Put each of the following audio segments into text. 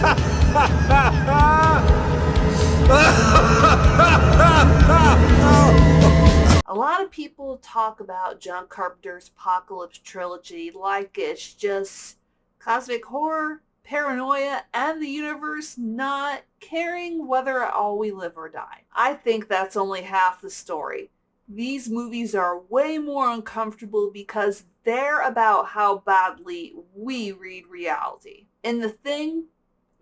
A lot of people talk about John Carpenter's Apocalypse Trilogy like it's just cosmic horror, paranoia, and the universe not caring whether at all we live or die. I think that's only half the story. These movies are way more uncomfortable because they're about how badly we read reality. In The Thing,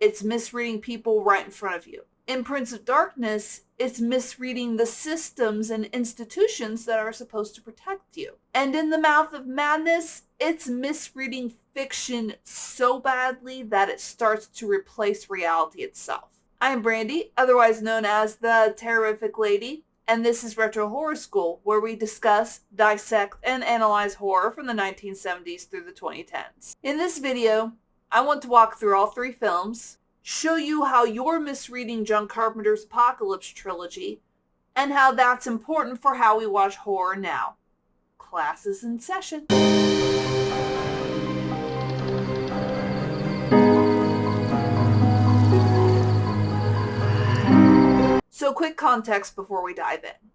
it's misreading people right in front of you. In Prince of Darkness, it's misreading the systems and institutions that are supposed to protect you. And in The Mouth of Madness, it's misreading fiction so badly that it starts to replace reality itself. I'm Brandy, otherwise known as the Terrorific Lady, and this is Retro Horror School, where we discuss, dissect, and analyze horror from the 1970s through the 2010s. In this video, I want to walk through all three films, show you how you're misreading John Carpenter's Apocalypse Trilogy, and how that's important for how we watch horror now. Class is in session. So quick context before we dive in.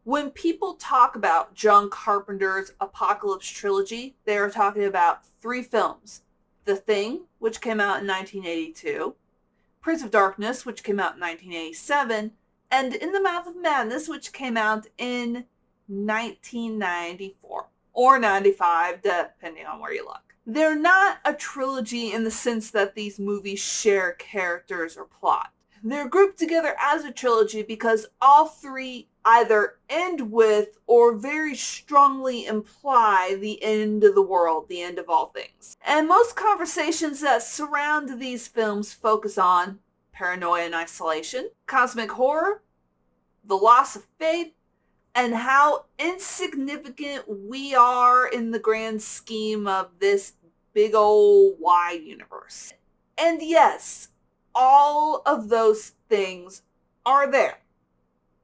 When people talk about John Carpenter's Apocalypse Trilogy, they are talking about three films. The Thing, which came out in 1982, Prince of Darkness, which came out in 1987, and In the Mouth of Madness, which came out in 1994, or 95, depending on where you look. They're not a trilogy in the sense that these movies share characters or plot. They're grouped together as a trilogy because all three either end with or very strongly imply the end of the world, the end of all things. And most conversations that surround these films focus on paranoia and isolation, cosmic horror, the loss of faith, and how insignificant we are in the grand scheme of this big old wide universe. And yes, all of those things are there.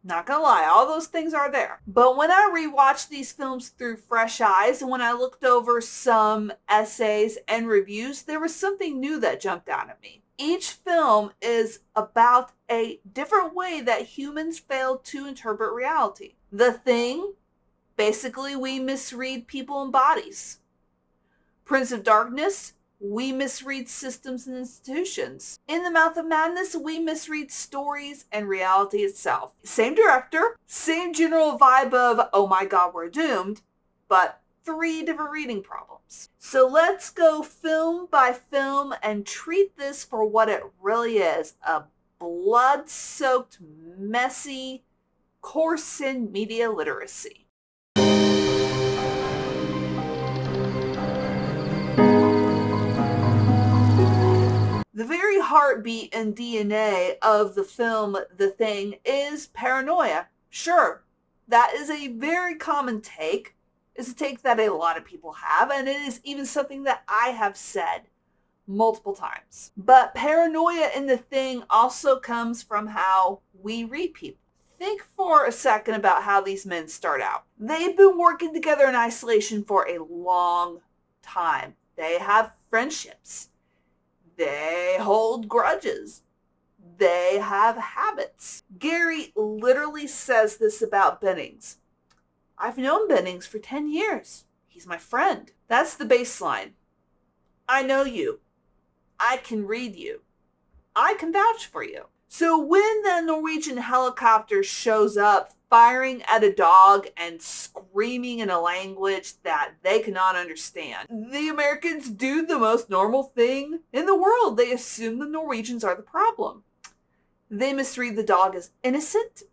Not gonna lie, all those things are there. But when I rewatched these films through fresh eyes, and when I looked over some essays and reviews, there was something new that jumped out at me. Each film is about a different way that humans fail to interpret reality. The Thing, basically we misread people and bodies. Prince of Darkness, we misread systems and institutions. In The Mouth of Madness, we misread stories and reality itself. Same director, same general vibe of, oh my god, we're doomed, but three different reading problems. So let's go film by film and treat this for what it really is, a blood-soaked, messy course in media literacy. The very heartbeat and DNA of the film The Thing is paranoia. Sure, that is a very common take. It's a take that a lot of people have, and it is even something that I have said multiple times. But paranoia in The Thing also comes from how we read people. Think for a second about how these men start out. They've been working together in isolation for a long time. They have friendships. They hold grudges. They have habits. Gary literally says this about Bennings. I've known Bennings for 10 years. He's my friend. That's the baseline. I know you. I can read you. I can vouch for you. So when the Norwegian helicopter shows up firing at a dog and screaming in a language that they cannot understand, the Americans do the most normal thing in the world. They assume the Norwegians are the problem. They misread the dog as innocent,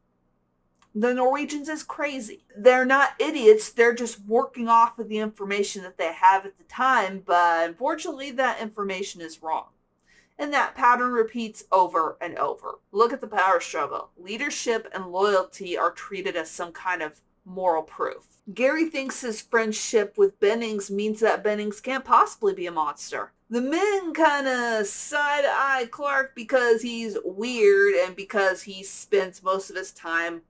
the Norwegians as crazy. They're not idiots, they're just working off of the information that they have at the time, but unfortunately that information is wrong. And that pattern repeats over and over. Look at the power struggle. Leadership and loyalty are treated as some kind of moral proof. Gary thinks his friendship with Bennings means that Bennings can't possibly be a monster. The men kind of side-eye Clark because he's weird and because he spends most of his time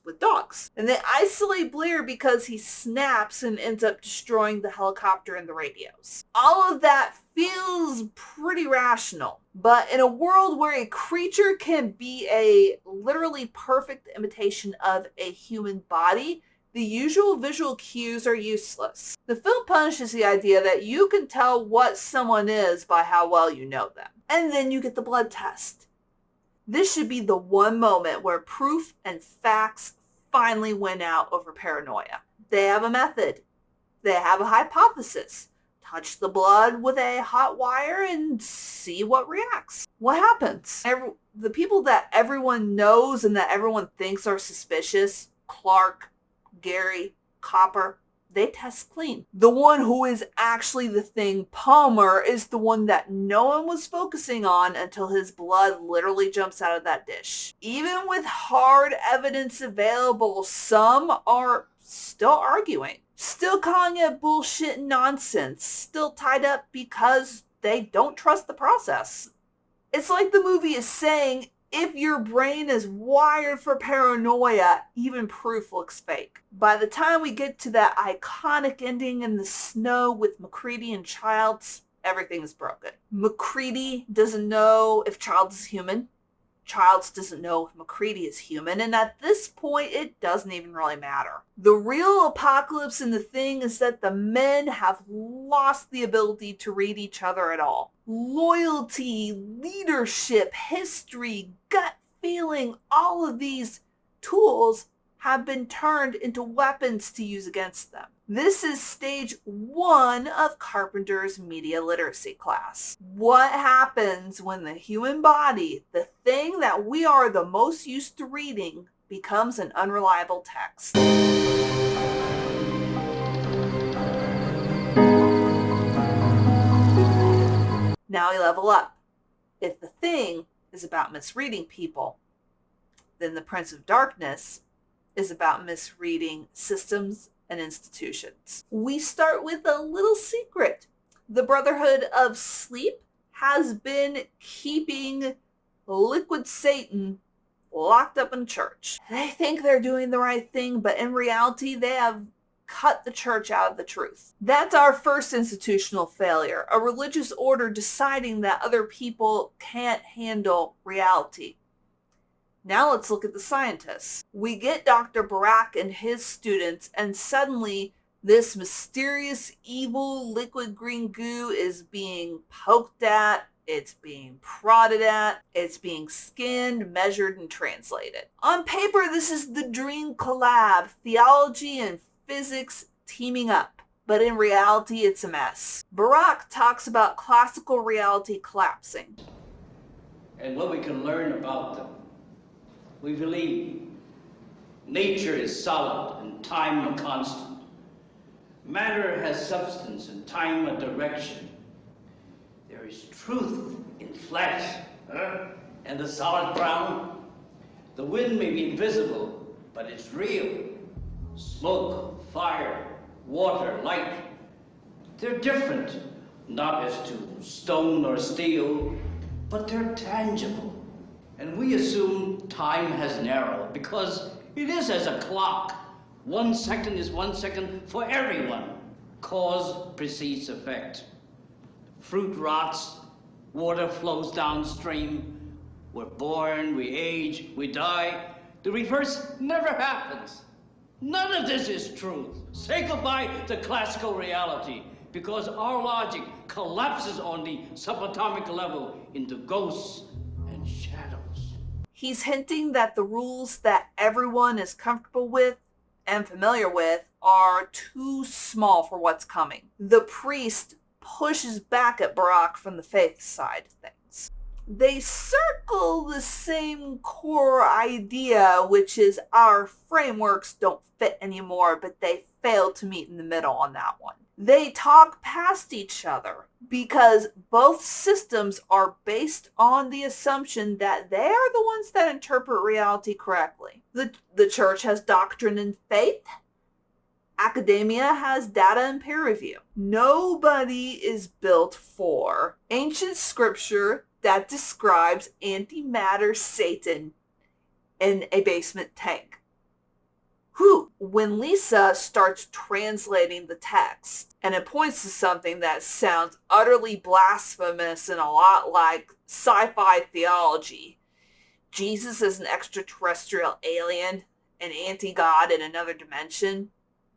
with dogs. And they isolate Blair because he snaps and ends up destroying the helicopter and the radios. All of that feels pretty pretty rational. But in a world where a creature can be a literally perfect imitation of a human body, the usual visual cues are useless. The film punishes the idea that you can tell what someone is by how well you know them. And then you get the blood test. This should be the one moment where proof and facts finally win out over paranoia. They have a method. They have a hypothesis. Touch the blood with a hot wire and see what reacts. What happens? The people that everyone knows and that everyone thinks are suspicious, Clark, Gary, Copper, they test clean. The one who is actually the thing, Palmer, is the one that no one was focusing on until his blood literally jumps out of that dish. Even with hard evidence available, some are still arguing. Still calling it bullshit and nonsense. Still tied up because they don't trust the process. It's like the movie is saying, if your brain is wired for paranoia, even proof looks fake. By the time we get to that iconic ending in the snow with MacReady and Childs, everything is broken. MacReady doesn't know if Childs is human. Childs doesn't know if MacReady is human, and at this point, it doesn't even really matter. The real apocalypse in the thing is that the men have lost the ability to read each other at all. Loyalty, leadership, history, gut feeling, all of these tools have been turned into weapons to use against them. This is stage 1 of Carpenter's media literacy class. What happens when the human body, the thing that we are the most used to reading, becomes an unreliable text? Now we level up. If the thing is about misreading people, then the Prince of Darkness is about misreading systems and institutions. We start with a little secret. The Brotherhood of Sleep has been keeping Liquid Satan locked up in church. They think they're doing the right thing, but in reality, they have cut the church out of the truth. That's our first institutional failure, a religious order deciding that other people can't handle reality. Now let's look at the scientists. We get Dr. Barak and his students, and suddenly this mysterious evil liquid green goo is being poked at, it's being prodded at, it's being skinned, measured, and translated. On paper, this is the dream collab, theology and physics teaming up. But in reality, it's a mess. Barak talks about classical reality collapsing. And what we can learn about them. We believe nature is solid and time a constant. Matter has substance and time a direction. There is truth in flesh and the solid ground. The wind may be invisible, but it's real. Smoke, fire, water, light. They're different, not as to stone or steel, but they're tangible. And we assume time has narrowed because it is as a clock. 1 second is 1 second for everyone. Cause precedes effect. Fruit rots, water flows downstream. We're born, we age, we die. The reverse never happens. None of this is truth. Say goodbye to classical reality because our logic collapses on the subatomic level into ghosts and shadows. He's hinting that the rules that everyone is comfortable with and familiar with are too small for what's coming. The priest pushes back at Barak from the faith side of things. They circle the same core idea, which is our frameworks don't fit anymore, but they fail to meet in the middle on that one. They talk past each other because both systems are based on the assumption that they are the ones that interpret reality correctly. The church has doctrine and faith. Academia has data and peer review. Nobody is built for ancient scripture that describes antimatter Satan in a basement tank. Whew, when Lisa starts translating the text, and it points to something that sounds utterly blasphemous and a lot like sci-fi theology. Jesus is an extraterrestrial alien, an anti-god in another dimension.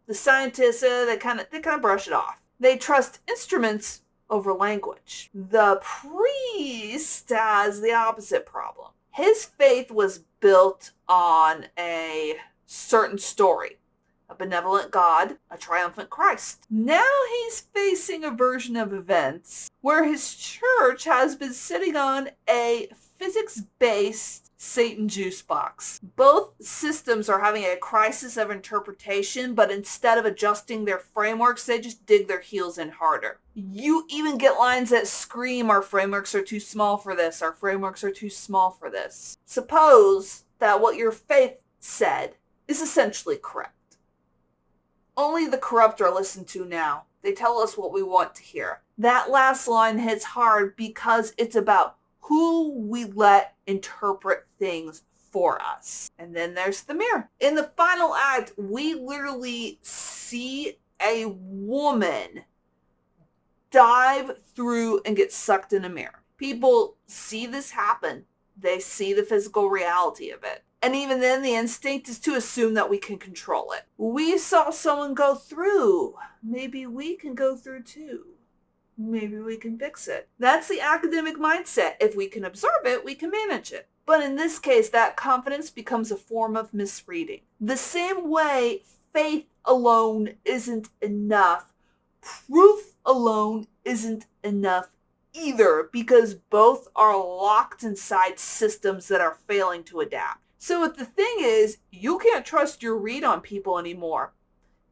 The scientists, they kind of brush it off. They trust instruments over language. The priest has the opposite problem. His faith was built on a certain story. A benevolent God, a triumphant Christ. Now he's facing a version of events where his church has been sitting on a physics-based Satan juice box. Both systems are having a crisis of interpretation, but instead of adjusting their frameworks, they just dig their heels in harder. You even get lines that scream, our frameworks are too small for this, our frameworks are too small for this. Suppose that what your faith said is essentially correct. Only the corrupt are listened to now. They tell us what we want to hear. That last line hits hard because it's about who we let interpret things for us. And then there's the mirror. In the final act, we literally see a woman dive through and get sucked in a mirror. People see this happen. They see the physical reality of it. And even then, the instinct is to assume that we can control it. We saw someone go through. Maybe we can go through too. Maybe we can fix it. That's the academic mindset. If we can observe it, we can manage it. But in this case, that confidence becomes a form of misreading. The same way faith alone isn't enough, proof alone isn't enough either, because both are locked inside systems that are failing to adapt. So if the thing is, you can't trust your read on people anymore,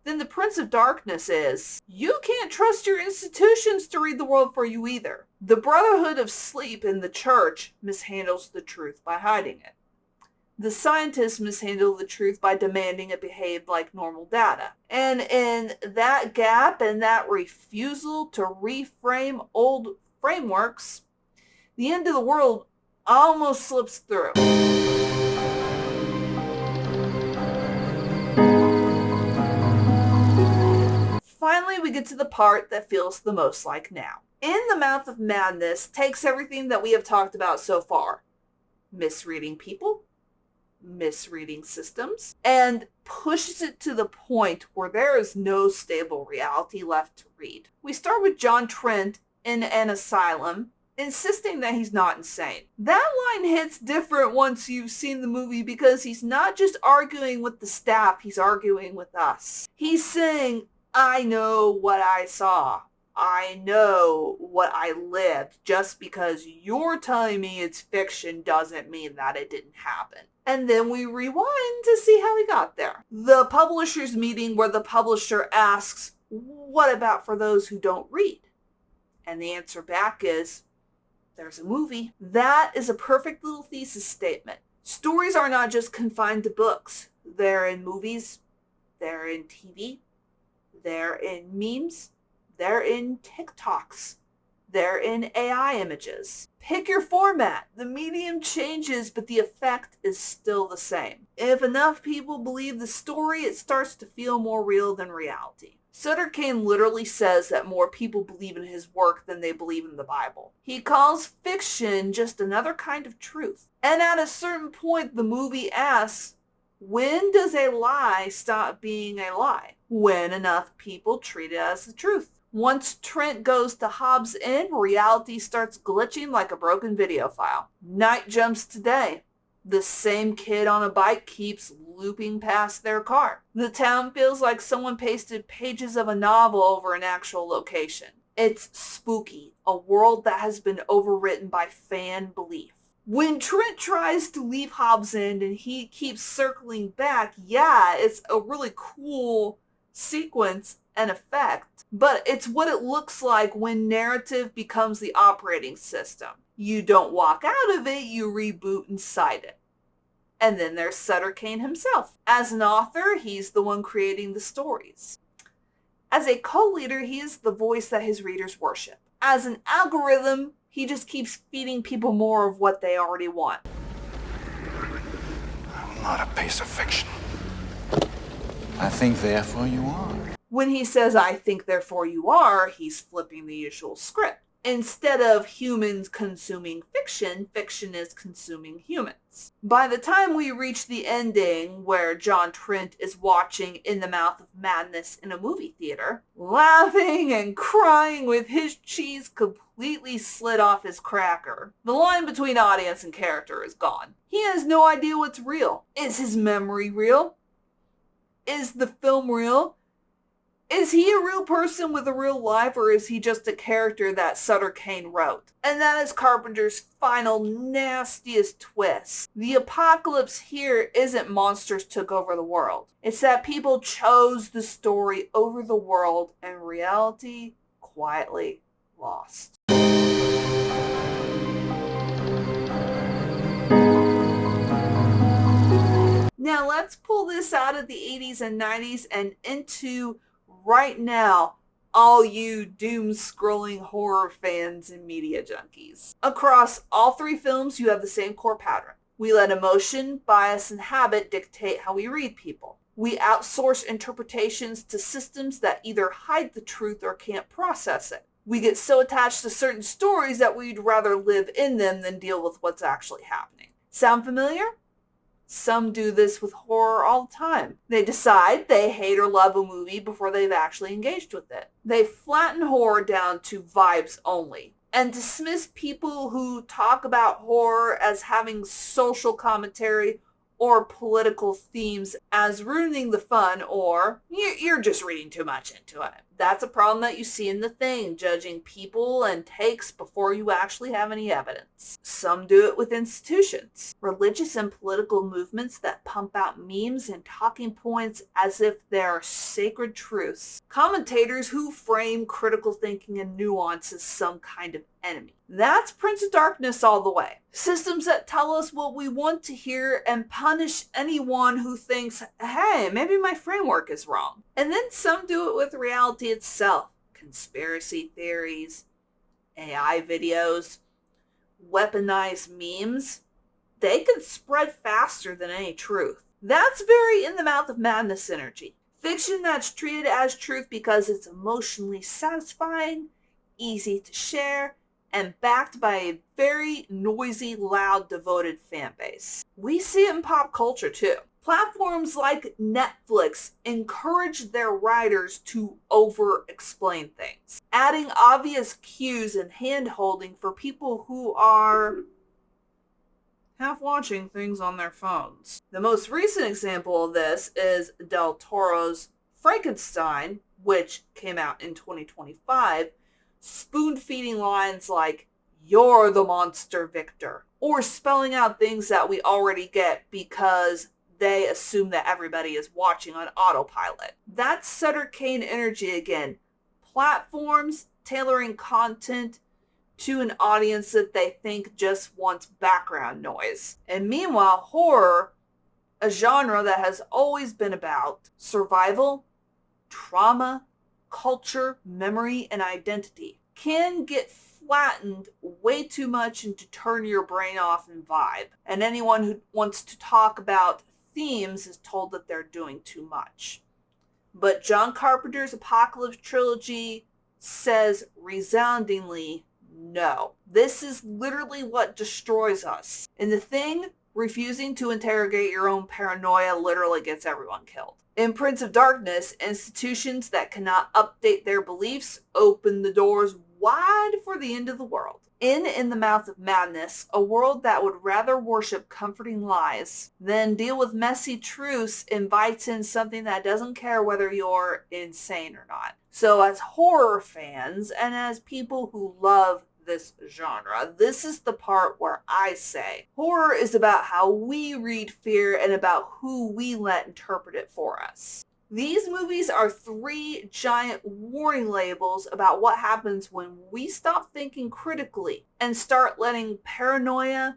then the Prince of Darkness is, you can't trust your institutions to read the world for you either. The Brotherhood of Sleep in the church mishandles the truth by hiding it. The scientists mishandle the truth by demanding it behave like normal data. And in that gap and that refusal to reframe old frameworks, the end of the world almost slips through. Finally, we get to the part that feels the most like now. In the Mouth of Madness takes everything that we have talked about so far. Misreading people, misreading systems, and pushes it to the point where there is no stable reality left to read. We start with John Trent in an asylum, insisting that he's not insane. That line hits different once you've seen the movie because he's not just arguing with the staff, he's arguing with us. He's saying, I know what I saw. I know what I lived. Just because you're telling me it's fiction doesn't mean that it didn't happen. And then we rewind to see how he got there. The publisher's meeting where the publisher asks, what about for those who don't read? And the answer back is, there's a movie. That is a perfect little thesis statement. Stories are not just confined to books. They're in movies. They're in TV. They're in memes. They're in TikToks. They're in AI images. Pick your format. The medium changes, but the effect is still the same. If enough people believe the story, it starts to feel more real than reality. Sutter Kane literally says that more people believe in his work than they believe in the Bible. He calls fiction just another kind of truth. And at a certain point, the movie asks, when does a lie stop being a lie? When enough people treat it as the truth. Once Trent goes to Hobbs End, reality starts glitching like a broken video file. Night jumps to day. The same kid on a bike keeps looping past their car. The town feels like someone pasted pages of a novel over an actual location. It's spooky, a world that has been overwritten by fan belief. When Trent tries to leave Hobbs End and he keeps circling back, yeah, it's a really cool sequence and effect. But it's what it looks like when narrative becomes the operating system. You don't walk out of it, you reboot inside it. And then there's Sutter Kane himself. As an author, he's the one creating the stories. As a co-leader, he is the voice that his readers worship. As an algorithm, he just keeps feeding people more of what they already want. I'm not a piece of fiction. I think therefore you are. When he says, I think therefore you are, he's flipping the usual script. Instead of humans consuming fiction, fiction is consuming humans. By the time we reach the ending where John Trent is watching In the Mouth of Madness in a movie theater, laughing and crying with his cheese completely slid off his cracker, the line between audience and character is gone. He has no idea what's real. Is his memory real? Is the film real? Is he a real person with a real life, or is he just a character that Sutter Kane wrote? And that is Carpenter's final nastiest twist. The apocalypse here isn't monsters took over the world. It's that people chose the story over the world and reality quietly lost. Now let's pull this out of the 80s and 90s and into right now, all you doom-scrolling horror fans and media junkies. Across all three films, you have the same core pattern. We let emotion, bias, and habit dictate how we read people. We outsource interpretations to systems that either hide the truth or can't process it. We get so attached to certain stories that we'd rather live in them than deal with what's actually happening. Sound familiar? Some do this with horror all the time. They decide they hate or love a movie before they've actually engaged with it. They flatten horror down to vibes only and dismiss people who talk about horror as having social commentary or political themes as ruining the fun, or you're just reading too much into it. That's a problem that you see in The Thing, judging people and takes before you actually have any evidence. Some do it with institutions, religious and political movements that pump out memes and talking points as if they're sacred truths. Commentators who frame critical thinking and nuance as some kind of enemy. That's Prince of Darkness all the way. Systems that tell us what we want to hear and punish anyone who thinks, hey, maybe my framework is wrong. And then some do it with reality itself. Conspiracy theories, AI videos, weaponized memes. They can spread faster than any truth. That's very In the Mouth of Madness energy. Fiction that's treated as truth because it's emotionally satisfying, easy to share, and backed by a very noisy, loud, devoted fan base. We see it in pop culture too. Platforms like Netflix encourage their writers to over-explain things, adding obvious cues and hand-holding for people who are half watching things on their phones. The most recent example of this is Del Toro's Frankenstein, which came out in 2025, spoon-feeding lines like, "You're the monster, Victor," or spelling out things that we already get because they assume that everybody is watching on autopilot. That's Sutter Kane energy again. Platforms tailoring content to an audience that they think just wants background noise. And meanwhile, horror, a genre that has always been about survival, trauma, culture, memory, and identity, can get flattened way too much and to turn your brain off and vibe. And anyone who wants to talk about themes is told that they're doing too much. But John Carpenter's Apocalypse Trilogy says resoundingly, no. This is literally what destroys us. In The Thing, refusing to interrogate your own paranoia literally gets everyone killed. In Prince of Darkness, institutions that cannot update their beliefs open the doors wide for the end of the world. In the Mouth of Madness, a world that would rather worship comforting lies than deal with messy truths invites in something that doesn't care whether you're insane or not. So as horror fans and as people who love this genre, this is the part where I say horror is about how we read fear and about who we let interpret it for us. These movies are three giant warning labels about what happens when we stop thinking critically and start letting paranoia,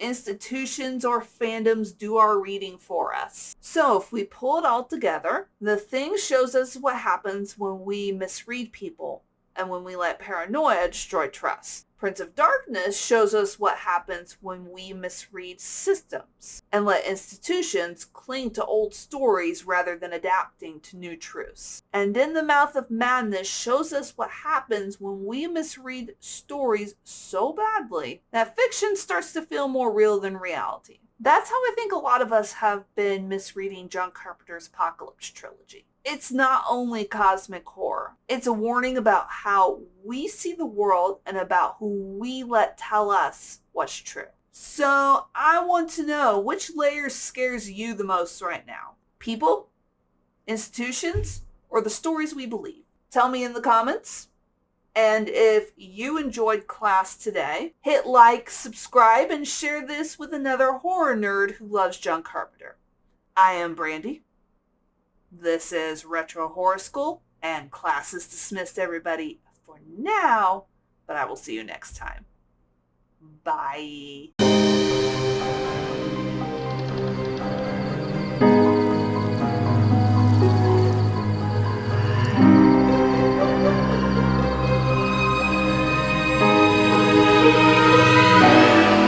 institutions, or fandoms do our reading for us. So if we pull it all together, The Thing shows us what happens when we misread people and when we let paranoia destroy trust. Prince of Darkness shows us what happens when we misread systems and let institutions cling to old stories rather than adapting to new truths. And In the Mouth of Madness shows us what happens when we misread stories so badly that fiction starts to feel more real than reality. That's how I think a lot of us have been misreading John Carpenter's Apocalypse trilogy. It's not only cosmic horror, it's a warning about how we see the world and about who we let tell us what's true. So I want to know, which layer scares you the most right now? People, institutions, or the stories we believe? Tell me in the comments. And if you enjoyed class today, hit like, subscribe, and share this with another horror nerd who loves John Carpenter. I am Brandy. This is Retro Horror School, and class is dismissed, everybody, for now, but I will see you next time. Bye.